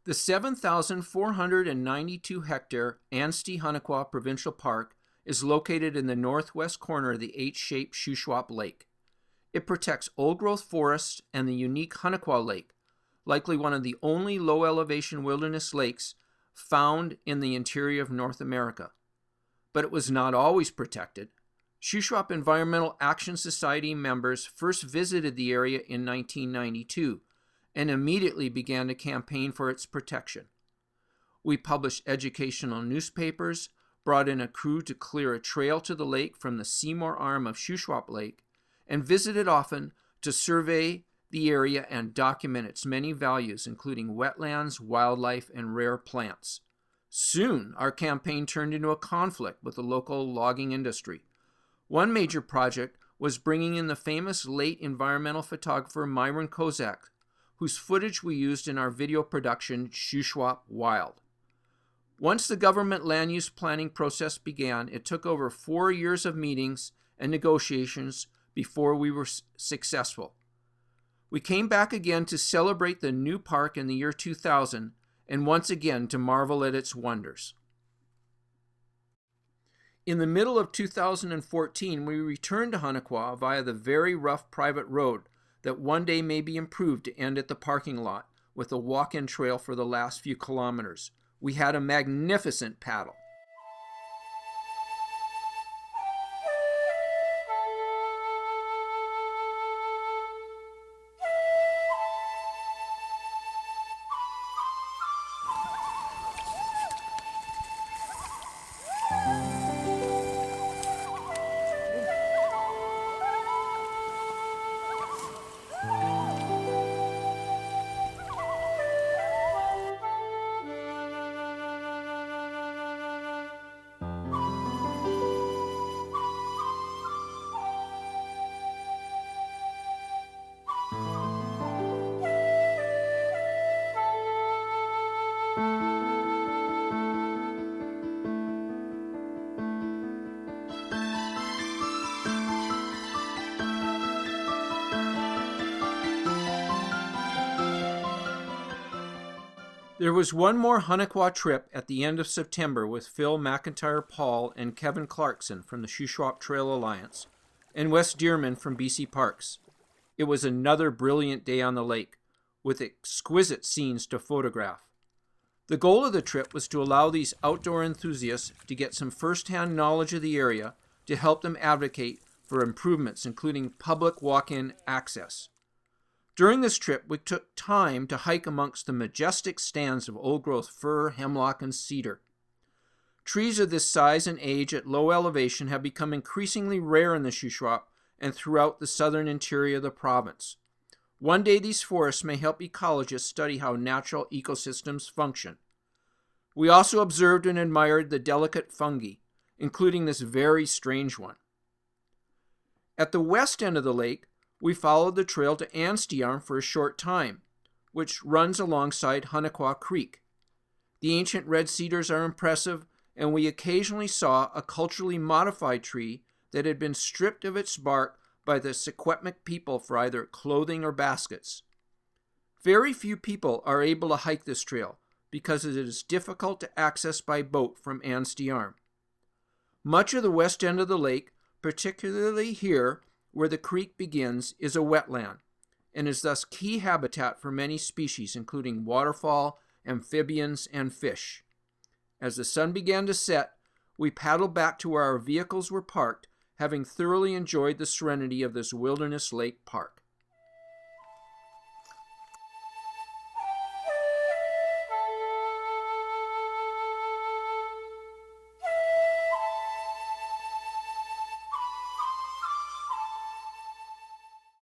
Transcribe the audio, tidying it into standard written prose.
The 7,492-hectare Anstey Hunakwa Provincial Park is located in the northwest corner of the H-shaped Shuswap Lake. It protects old-growth forests and the unique Hunakwa Lake, likely one of the only low-elevation wilderness lakes found in the interior of North America. But it was not always protected. Shuswap Environmental Action Society members first visited the area in 1992 and immediately began to campaign for its protection. We published educational newspapers, brought in a crew to clear a trail to the lake from the Seymour arm of Shuswap Lake, and visited often to survey the area and document its many values, including wetlands, wildlife, and rare plants. Soon, our campaign turned into a conflict with the local logging industry. One major project was bringing in the famous late environmental photographer Myron Kozak, whose footage we used in our video production, Shuswap Wild. Once the government land use planning process began, it took over 4 years of meetings and negotiations before we were successful. We came back again to celebrate the new park in the year 2000 and once again to marvel at its wonders. In the middle of 2014, we returned to Hunakwa via the very rough private road that one day may be improved to end at the parking lot with a walk-in trail for the last few kilometers. We had a magnificent paddle. There was one more Hunakwa trip at the end of September with Phil McIntyre Paul and Kevin Clarkson from the Shuswap Trail Alliance and Wes Dearman from BC Parks. It was another brilliant day on the lake, with exquisite scenes to photograph. The goal of the trip was to allow these outdoor enthusiasts to get some first-hand knowledge of the area to help them advocate for improvements, including public walk-in access. During this trip, we took time to hike amongst the majestic stands of old-growth fir, hemlock, and cedar. Trees of this size and age at low elevation have become increasingly rare in the Shuswap and throughout the southern interior of the province. One day these forests may help ecologists study how natural ecosystems function. We also observed and admired the delicate fungi, including this very strange one. At the west end of the lake, we followed the trail to Anstey Arm for a short time, which runs alongside Hunakwa Creek. The ancient red cedars are impressive, and we occasionally saw a culturally modified tree that had been stripped of its bark by the Secwepemc people for either clothing or baskets. Very few people are able to hike this trail because it is difficult to access by boat from Anstey Arm. Much of the west end of the lake, particularly here where the creek begins, is a wetland and is thus key habitat for many species, including waterfowl, amphibians, and fish. As the sun began to set, we paddled back to where our vehicles were parked, having thoroughly enjoyed the serenity of this wilderness lake park.